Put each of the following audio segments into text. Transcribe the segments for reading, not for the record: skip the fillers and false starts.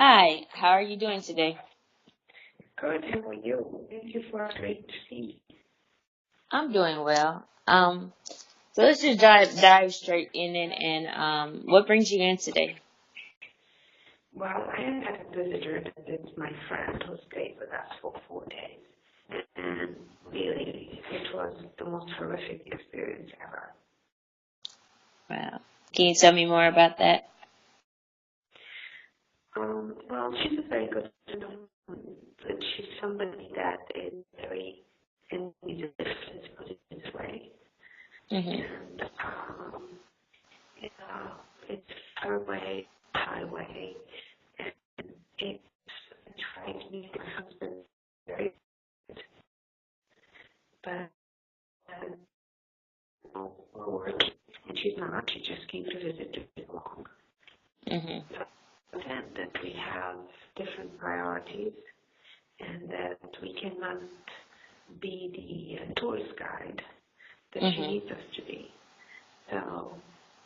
Hi, how are you doing today? Good. How are you? Thank you for great to see. I'm doing well. So let's just dive straight in it and what brings you in today? Well, I had a visitor that is my friend who stayed with us for 4 days. And really, it was the most horrific experience ever. Wow. Can you tell me more about that? Well, she's a very good student, but she's somebody that is very independent, let's put it this way. Mhm. And it, it's her way, highway, and it's trying to meet her husband very good. But we're working, and she's not. She just came to visit too long. Mhm. So then that we have different priorities, and that we cannot be the tourist guide that she Mhm. needs us to be. So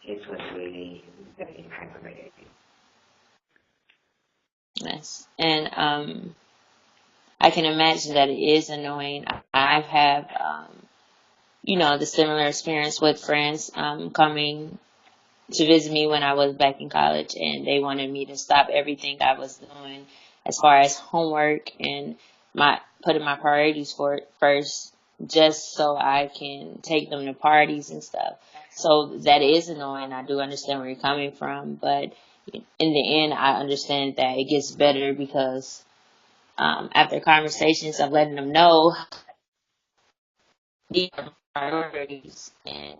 it was really very aggravating. Yes. And I can imagine that it is annoying. I've had the similar experience with friends coming to visit me when I was back in college, and they wanted me to stop everything I was doing as far as homework and my putting my priorities for first, just so I can take them to parties and stuff. So that is annoying. I do understand where you're coming from, but in the end, I understand that it gets better because after conversations of letting them know these are priorities and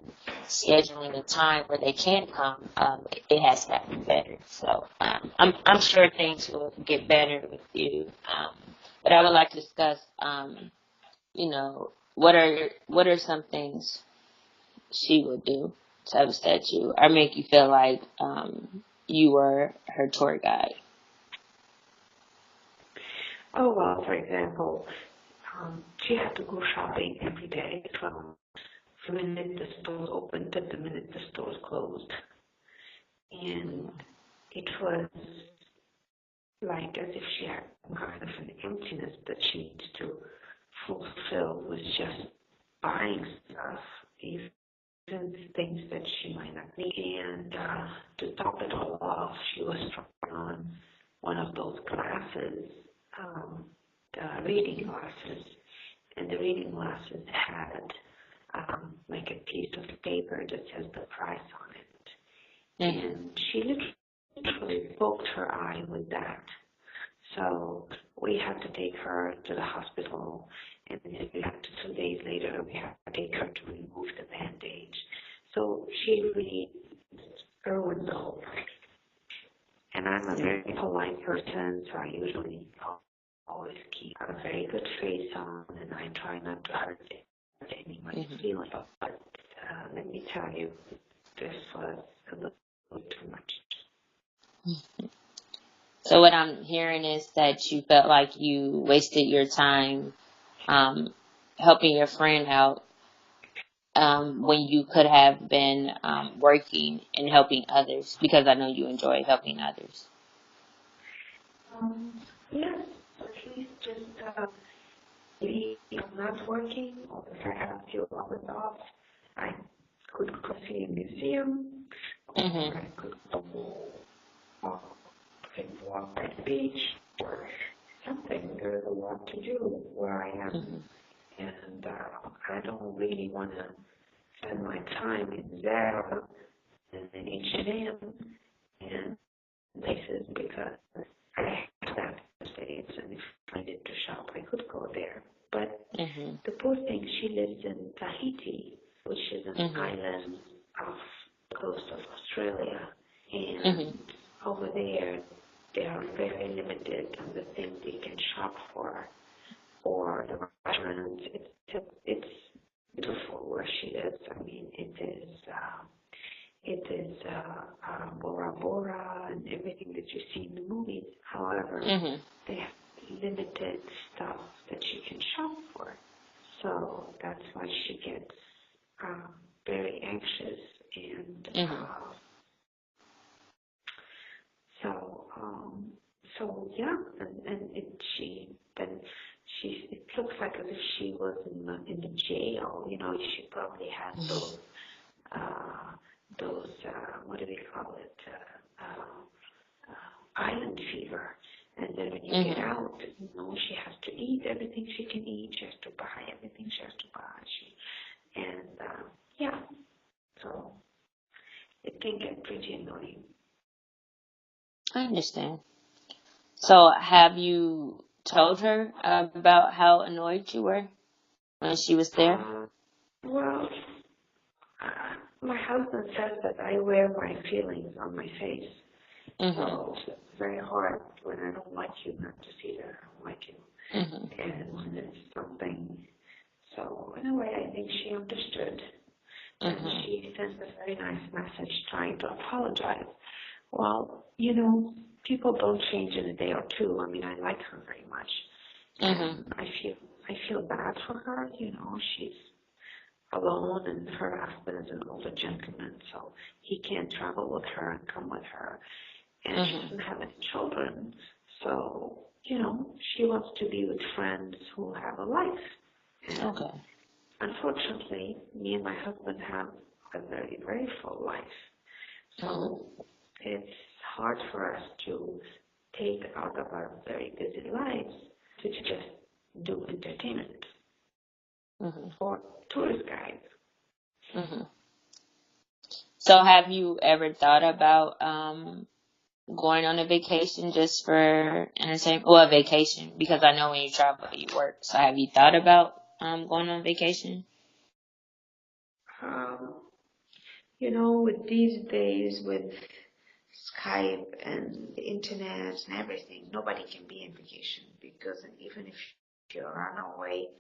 scheduling a time where they can come, it has gotten better. So I'm sure things will get better with you. But I would like to discuss, what are some things she would do to upset you or make you feel like you were her tour guide. Oh, well, for example, she had to go shopping every day from the minute the stores opened to the minute the stores closed. And it was like as if she had kind of an emptiness that she needs to fulfill with just buying stuff, even things that she might not need. And to top it all off, she was trying on one of those glasses, um, the reading glasses, and the reading glasses had like a piece of paper that says the price on it. Mm-hmm. And she literally poked her eye with that. So we had to take her to the hospital, and then we had to, 2 days later, we had to take her to remove the bandage. So she really ruined the whole thing. And I'm a very polite person, so I usually always keep a very good face on, and I try not to hurt anyone's Mm-hmm. feelings. But let me tell you, this was a little too much. So what I'm hearing is that you felt like you wasted your time um, helping your friend out when you could have been working and helping others, because I know you enjoy helping others. Yes, at least just if I'm not working or if I have a few hours off, I could go see a museum or Mhm. I could go uh, take a walk by the beach or something. There's a lot to do where I am, Mhm. and I don't really want to spend my time in Zara and in H&M and places because I have that in the States, and if I needed to shop, I could go there. But Mhm. the poor thing, she lives in Tahiti, which is an Mhm. island off the coast of Australia. Mhm. And over there, they are very limited on the things they can shop for or the restaurants. It's beautiful where she is. I mean, it is Bora Bora and everything that you see in the movies. However, Mhm. they have limited stuff that she can shop for. So that's why she gets uh, very anxious. And Mhm. so So yeah, and it looks like as if she was in the jail. You know, she probably had what do they call it? Island fever. And then when you get Mhm. out, you know, she has to eat everything she can eat. She has to buy everything she has to buy. Yeah, so it can get pretty annoying. I understand. So, have you told her about how annoyed you were when she was there? Uh, well, my husband says that I wear my feelings on my face. Mhm. So it's very hard when I don't like you not to see that I don't like you. Mhm. And when it's something, so in a way I think she understood. And Mhm. she sent a very nice message trying to apologize. Well, you know, people don't change in a day or two. I mean, I like her very much. Mhm. And I feel bad for her, you know, she's alone and her husband is an older gentleman, so he can't travel with her and come with her. And she Mhm. doesn't have any children, so, you know, she wants to be with friends who have a life. And Okay. unfortunately, me and my husband have a very, very full life. Mhm. So it's hard for us to take out of our very busy lives to just do entertainment Mhm. or tourist guides. Mhm. So, have you ever thought about going on a vacation just for entertainment? Well, a vacation, because I know when you travel, you work. So, have you thought about going on vacation? Um, you know, with these days, with Skype and the internet and everything, nobody can be in vacation because even if you run away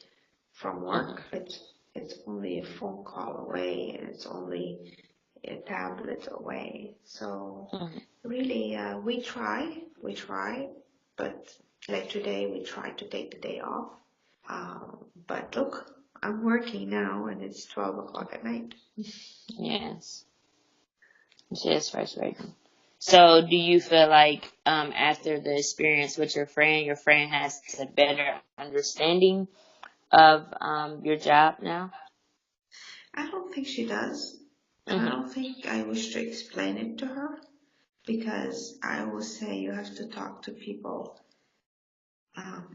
from work, Mhm. it's only a phone call away and it's only a tablet away. So Mhm. really, we try, but like today, we tried to take the day off. But look, I'm working now and it's 12 o'clock at night. Yes. It's just frustrating. So, do you feel like after the experience with your friend has a better understanding of your job now? I don't think she does. And I Mhm. don't think I wish to explain it to her because I will say you have to talk to people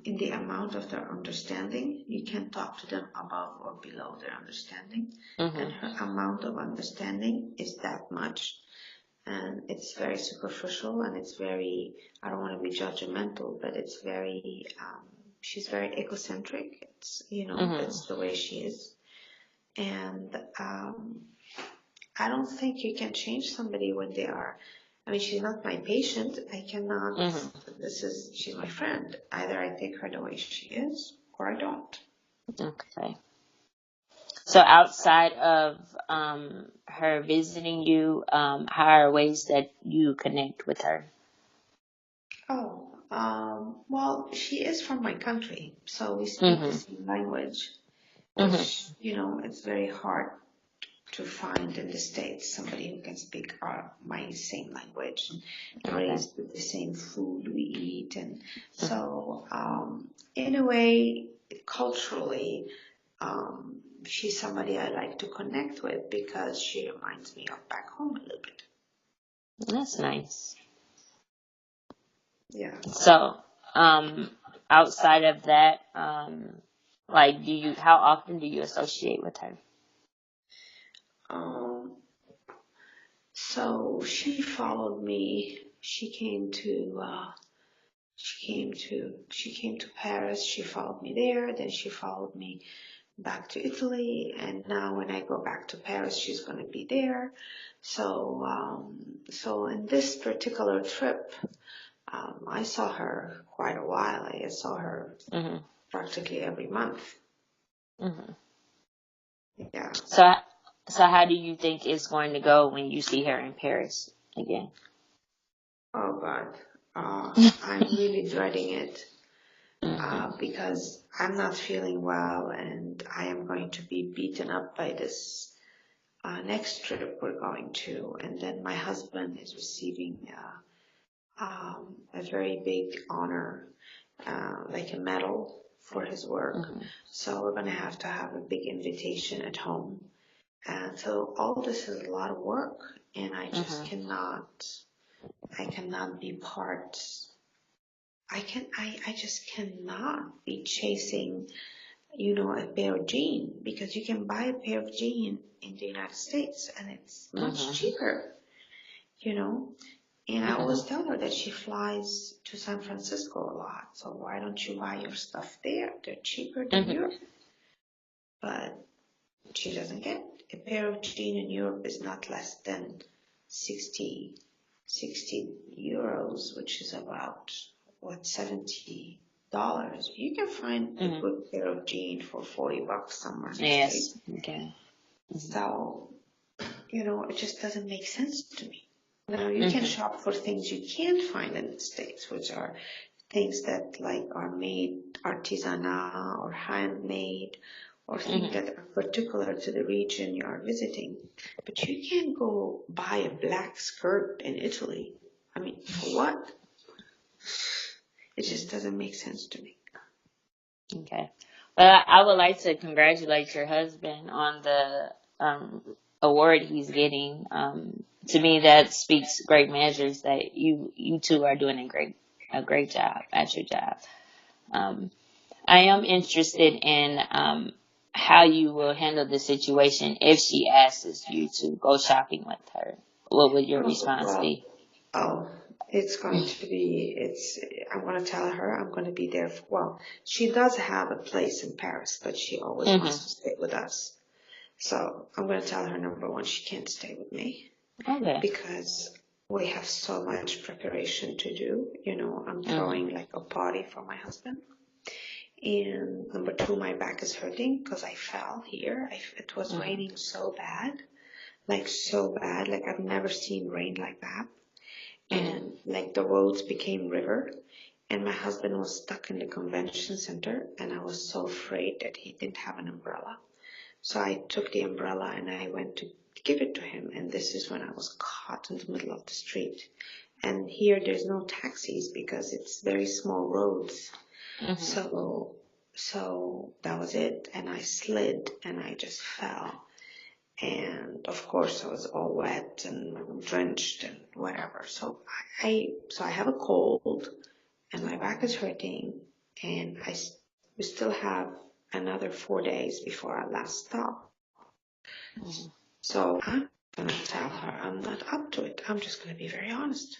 in the amount of their understanding. You can't talk to them above or below their understanding. And Mhm. her amount of understanding is that much. And it's very superficial and it's very, I don't want to be judgmental, but it's very, she's very egocentric. It's, you know, Mhm. that's the way she is. And I don't think you can change somebody when they are. I mean, she's not my patient. I cannot. Mhm. She's my friend. Either I take her the way she is, or I don't. Okay. So, outside of her visiting you, how are ways that you connect with her? Oh, well, she is from my country, so we speak the Mhm. same language, Mhm. which, you know, it's very hard to find in the States somebody who can speak my same language and Okay. raised with the same food we eat. And Mhm. so, in a way, culturally, she's somebody I like to connect with because she reminds me of back home a little bit. That's nice. Yeah. So, outside of that, like, how often do you associate with her? Um, so she followed me. She came to Paris. She followed me there. Then she followed me back to Italy, and now when I go back to Paris, she's going to be there. So in this particular trip, I saw her quite a while. I saw her Mhm. practically every month. Mhm. Yeah. So, so how do you think it's going to go when you see her in Paris again? Oh God. I'm really dreading it Mhm. because I'm not feeling well, and I am going to be beaten up by this next trip we're going to, and then my husband is receiving a very big honor, like a medal for his work. Mm-hmm. So we're going to have a big invitation at home. And so all this is a lot of work, and Mm-hmm. I cannot be part. I just cannot be chasing, a pair of jeans, because you can buy a pair of jeans in the United States and it's much Mm-hmm. cheaper, you know. And I always Mm-hmm. tell her that she flies to San Francisco a lot, so why don't you buy your stuff there? They're cheaper than Mm-hmm. Europe. But she doesn't get it. A pair of jeans in Europe is not less than 60, 60 euros, which is about, what, $70. You can find a Mm-hmm. good pair of jeans for $40 somewhere in the States. Yes. Okay. Mm-hmm. So, it just doesn't make sense to me. Now, you can Mm-hmm. shop for things you can't find in the States, which are things that like are made artisanal or handmade, or things Mm-hmm. that are particular to the region you are visiting. But you can't go buy a black skirt in Italy. I mean, for what? It just doesn't make sense to me. Okay. Well, I would like to congratulate your husband on the award he's getting. To me, that speaks great measures that you two are doing a great job at your job. Um, I am interested in how you will handle the situation if she asks you to go shopping with her. What would your Oh, response well, be? oh, I'm going to tell her I'm going to be there. Well, she does have a place in Paris, but she always Mm-hmm. wants to stay with us. So I'm going to tell her, number one, she can't stay with me Okay. because we have so much preparation to do. I'm Mm-hmm. throwing like a party for my husband. And number two, my back is hurting because I fell here. It was Mm-hmm. raining so bad, like so bad, like I've never seen rain like that. Mm-hmm. And like the roads became river, and my husband was stuck in the convention center, and I was so afraid that he didn't have an umbrella. So I took the umbrella and I went to give it to him, and this is when I was caught in the middle of the street. And here there's no taxis because it's very small roads. Mm-hmm. So that was it, and I slid and I just fell. And of course I was all wet and drenched and whatever. So I have a cold and my back is hurting, and we still have another 4 days before our last stop. Mm-hmm. So I'm gonna tell her I'm not up to it. I'm just gonna be very honest.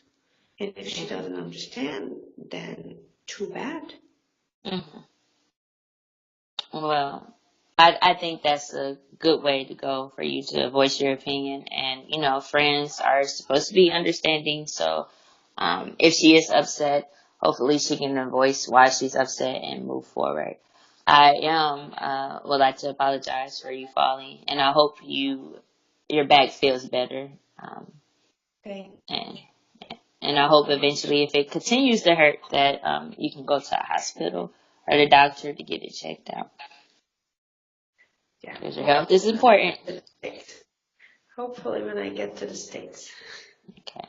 And if she Mm-hmm. doesn't understand, then too bad. Mm-hmm. Well, I think that's a good way to go for you to voice your opinion. And, friends are supposed to be understanding. So, if she is upset, hopefully she can voice why she's upset and move forward. Would like to apologize for you falling, and I hope your back feels better. Um, Thank and, you and I hope so much. eventually if it continues to hurt that, you can go to a hospital or the doctor to get it checked out. Yeah, Because your health is hopefully when I important. get to the States. Hopefully when I get to the States. Okay.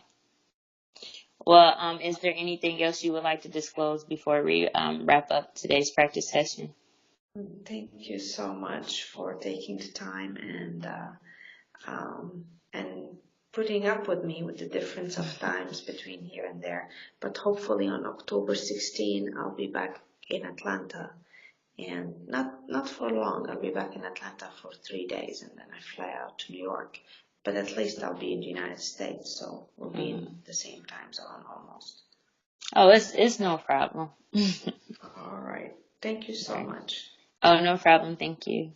Well, is there anything else you would like to disclose before we wrap up today's practice session? Thank you so much for taking the time and putting up with me with the difference of times between here and there. But hopefully on October 16, I'll be back in Atlanta, and not for long. I'll be back in Atlanta for 3 days, and then I fly out to New York. But at least I'll be in the United States, so we'll be in Mm. the same time zone almost. Oh, it's no problem. All right. Thank you so Right. much. Oh, no problem. Thank you.